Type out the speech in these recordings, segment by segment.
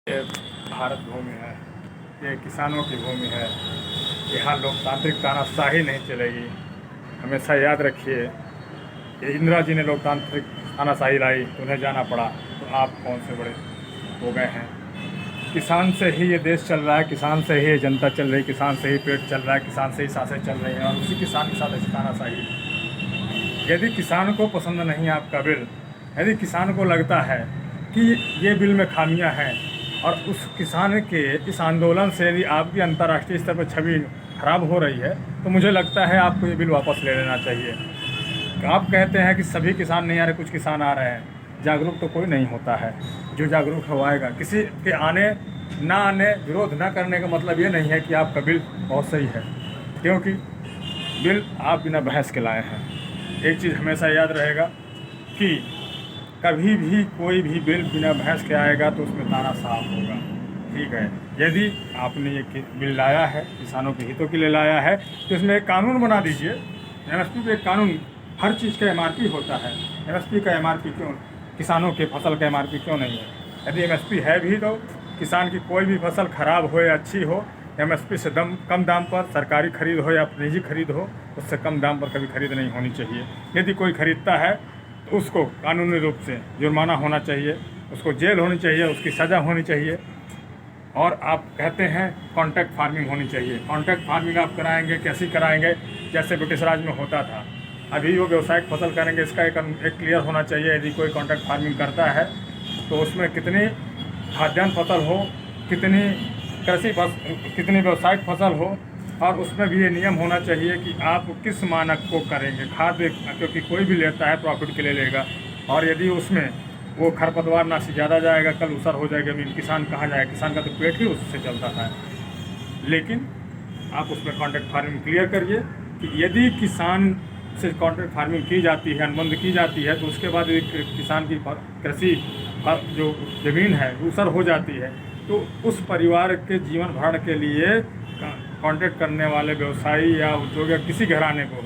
ये भारत भूमि है, ये किसानों की भूमि है। यहाँ लोकतांत्रिक तानाशाही नहीं चलेगी। हमेशा याद रखिए, ये इंदिरा जी ने लोकतांत्रिक तानाशाही लाई तो उन्हें जाना पड़ा, तो आप कौन से बड़े हो गए हैं। किसान से ही ये देश चल रहा है, किसान से ही ये जनता चल रही है, किसान से ही पेट चल रहा है, किसान से ही सांसें चल रही हैं, और उसी किसान के साथ ऐसी तानाशाही। यदि किसान को पसंद नहीं आपका बिल, यदि किसान को लगता है कि ये बिल में खामियां हैं, और उस किसान के इस आंदोलन से यदि आपकी अंतर्राष्ट्रीय स्तर पर छवि खराब हो रही है, तो मुझे लगता है आपको ये बिल वापस ले लेना चाहिए। आप कहते हैं कि सभी किसान नहीं आ रहे, कुछ किसान आ रहे हैं। जागरूक तो कोई नहीं होता है, जो जागरूक है वो आएगा। किसी के आने ना आने, विरोध ना करने का मतलब ये नहीं है कि आपका बिल बहुत सही है, क्योंकि बिल आप बिना बहस के लाए हैं। एक चीज़ हमेशा याद रहेगा कि कभी भी कोई भी बिल बिना बहस के आएगा तो उसमें ताना साफ होगा। ठीक है, यदि आपने ये बिल लाया है, किसानों के हितों के लिए लाया है, तो इसमें एक कानून बना दीजिए। एमएसपी पे एक कानून, हर चीज़ का एमआरपी होता है। एमएसपी का एमआरपी क्यों, किसानों के फसल का एमआरपी क्यों नहीं है? यदि एमएसपी है भी तो किसान की कोई भी फसल खराब हो या अच्छी हो, एमएसपी से कम दाम पर, सरकारी खरीद हो या निजी खरीद हो, उससे कम दाम पर कभी खरीद नहीं होनी चाहिए। यदि कोई खरीदता है तो उसको कानूनी रूप से जुर्माना होना चाहिए, उसको जेल होनी चाहिए, उसकी सज़ा होनी चाहिए। और आप कहते हैं कॉन्ट्रैक्ट फार्मिंग होनी चाहिए। कॉन्ट्रैक्ट फार्मिंग आप कराएंगे, कैसी कराएंगे? जैसे ब्रिटिश राज में होता था। अभी वो व्यावसायिक फसल करेंगे, इसका एक क्लियर होना चाहिए। यदि कोई कॉन्ट्रैक्ट फार्मिंग करता है तो उसमें कितनी खाद्यान्न फसल हो, कितनी कितनी व्यावसायिक फसल हो, और उसमें भी ये नियम होना चाहिए कि आप किस मानक को करेंगे। खाद्य क्योंकि कोई भी लेता है प्रॉफिट के लिए लेगा, और यदि उसमें वो खरपतवार ना से ज़्यादा जाएगा, कल उसर हो जाएगा ज़मीन, किसान कहाँ जाएगा? किसान का तो पेट ही उससे चलता था। लेकिन आप उसमें कॉन्ट्रैक्ट फार्मिंग क्लियर करिए कि यदि किसान से कॉन्ट्रैक्ट फार्मिंग की जाती है, अनुबंध की जाती है, तो उसके बाद किसान की कृषि जो ज़मीन है उसर हो जाती है, तो उस परिवार के जीवन भरण के लिए कॉन्ट्रैक्ट करने वाले व्यवसायी या उद्योग या किसी घराने को,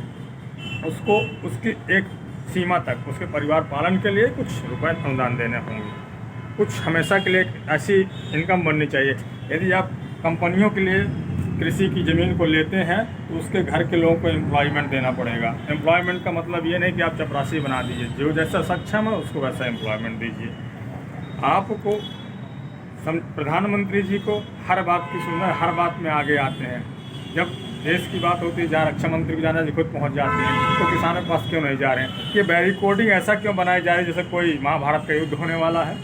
उसको उसकी एक सीमा तक उसके परिवार पालन के लिए कुछ रुपए अनुदान देने होंगे। कुछ हमेशा के लिए ऐसी इनकम बननी चाहिए। यदि आप कंपनियों के लिए कृषि की ज़मीन को लेते हैं तो उसके घर के लोगों को एम्प्लॉयमेंट देना पड़ेगा। एम्प्लॉयमेंट का मतलब ये नहीं कि आप चपरासी बना दीजिए, जो जैसा सक्षम है उसको वैसा एम्प्लॉयमेंट दीजिए। आपको प्रधानमंत्री जी को हर बात की सुनना, हर बात में आगे आते हैं। जब देश की बात होती है, जहाँ रक्षा मंत्री भी जाना जी खुद पहुँच जाते हैं, तो किसानों के पास क्यों नहीं जा रहे हैं? ये बैरिकोडिंग ऐसा क्यों बनाई जा रही है जैसे कोई महाभारत का युद्ध होने वाला है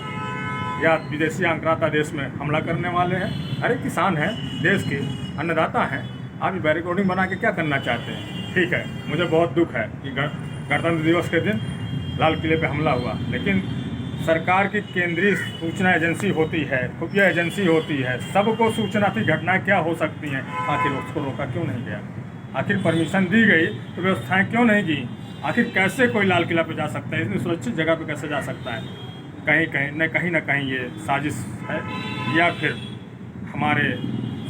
या विदेशी आक्रांता देश में हमला करने वाले हैं? अरे किसान हैं, देश के अन्नदाता हैं, आप ये बैरिकोडिंग बना के क्या करना चाहते हैं? ठीक है, मुझे बहुत दुख है कि गणतंत्र दिवस के दिन लाल किले पर हमला हुआ, लेकिन सरकार की केंद्रीय सूचना एजेंसी होती है, खुफिया एजेंसी होती है, सबको सूचना थी घटनाएं क्या हो सकती हैं, आखिर उसको रोका क्यों नहीं गया? आखिर परमिशन दी गई तो व्यवस्थाएं क्यों नहीं की? आखिर कैसे कोई लाल किला पे जा सकता है? इतनी सुरक्षित जगह पे कैसे जा सकता है? कहीं ना कहीं ये साजिश है, या फिर हमारे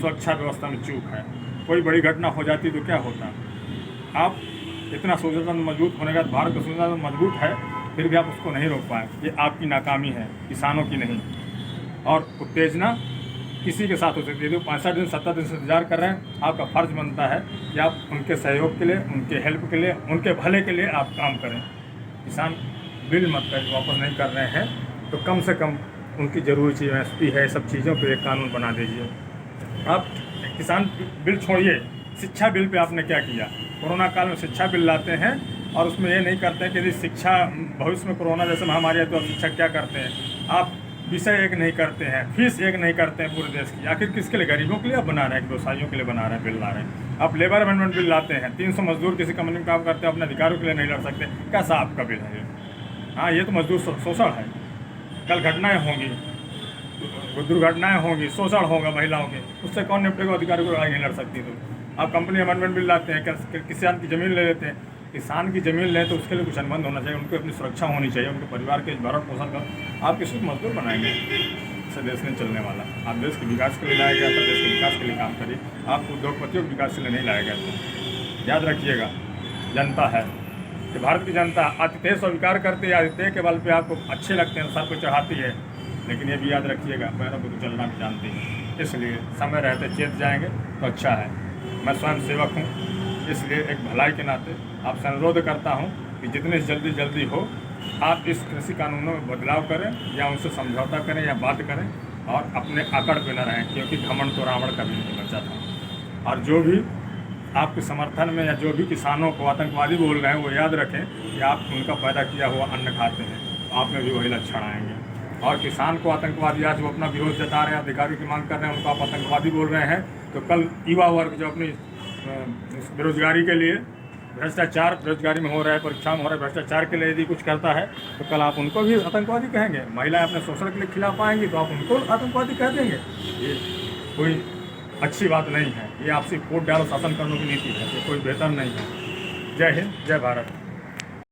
सुरक्षा व्यवस्था में चूक है। कोई बड़ी घटना हो जाती तो क्या होता? आप इतना सुरक्षा मजबूत होने का, भारत का सुरक्षा मजबूत है, फिर भी आप उसको नहीं रोक पाए। ये आपकी नाकामी है, किसानों की नहीं। और उत्तेजना किसी के साथ हो सकती है। जो 65 दिन 70 दिन से इंतजार कर रहे हैं, आपका फ़र्ज़ बनता है कि आप उनके सहयोग के लिए, उनके हेल्प के लिए, उनके भले के लिए आप काम करें। किसान बिल मत कर वापस नहीं कर रहे हैं तो कम से कम उनकी ज़रूरी चीज़ एमएसपी है, सब चीज़ों पर एक कानून बना दीजिए। आप किसान बिल छोड़िए, शिक्षा बिल पे आपने क्या किया? कोरोना काल में शिक्षा बिल लाते हैं और उसमें ये नहीं करते हैं कि यदि शिक्षा भविष्य में कोरोना जैसे महामारी है तो शिक्षक क्या करते हैं? आप विषय एक नहीं करते हैं, फीस एक नहीं करते हैं पूरे देश की। आखिर किसके लिए? गरीबों के लिए आप बना रहे हैं, व्यवसायियों के लिए बना रहे हैं, बिल ला रहे हैं। आप लेबर अमेंडमेंट बिल लाते हैं, 300 मजदूर किसी कंपनी में काम करते हैं, अपने अधिकारों के लिए नहीं लड़ सकते। कैसा आपका बिल है? हाँ, ये तो मजदूर शोषण है। कल घटनाएँ होंगी, दुर्घटनाएँ होंगी, शोषण होगा महिलाओं के, उससे कौन निपटेगा? अधिकारियों को लड़ाई नहीं लड़ सकती। तो आप कंपनी अमेंडमेंट बिल लाते हैं, किसान की ज़मीन ले लेते हैं। किसान की ज़मीन लें तो उसके लिए कुछ अनुबंध होना चाहिए, उनको अपनी सुरक्षा होनी चाहिए, उनके परिवार के भरण पोषण का। आप किसी को मजदूर बनाएंगे, इससे देश नहीं चलने वाला। आप देश के विकास के लिए लाया गया था, देश के विकास के लिए काम करिए। आप उद्योगपतियों के विकास के लिए नहीं लाया गया था। याद रखिएगा, जनता है कि भारत की जनता आतिथ्य स्वीकार करती है, आतिथ्य के बल पे आपको अच्छे लगते हैं, सबको चढ़ाती है। लेकिन ये भी याद रखिएगा, पैरों को तो चलना भी जानते हैं, इसलिए समय रहते चेत जाएंगे तो अच्छा है। मैं स्वयं सेवक हूँ, इसलिए एक भलाई के नाते आपसे अनुरोध करता हूँ कि जितने जल्दी हो आप इस कृषि कानूनों में बदलाव करें या उनसे समझौता करें या बात करें और अपने अकड़ पे न रहें, क्योंकि घमंड तो रावण कभी नहीं बचा था। और जो भी आपके समर्थन में या जो भी किसानों को आतंकवादी बोल रहे हैं वो याद रखें कि आप उनका पैदा किया हुआ अन्न खाते हैं, तो आप में भी वही लक्षण आएंगे। और किसान को आतंकवादी, आज वो अपना विरोध जता रहे हैं, अधिकारी की मांग कर रहे हैं, उनको आप आतंकवादी बोल रहे हैं, तो कल युवा वर्ग जो अपनी बेरोजगारी के लिए भ्रष्टाचार, बेरोजगारी में हो रहा है, परीक्षा में हो रहा है, भ्रष्टाचार के लिए यदि कुछ करता है तो कल आप उनको भी आतंकवादी कहेंगे। महिलाएं अपने शोषण के लिए खिलाफ आएंगी तो आप उनको आतंकवादी कह देंगे। ये कोई अच्छी बात नहीं है, ये आपसी वोट डालो शासन करने की नीति है, ये कोई बेहतर नहीं है। जय हिंद, जय भारत।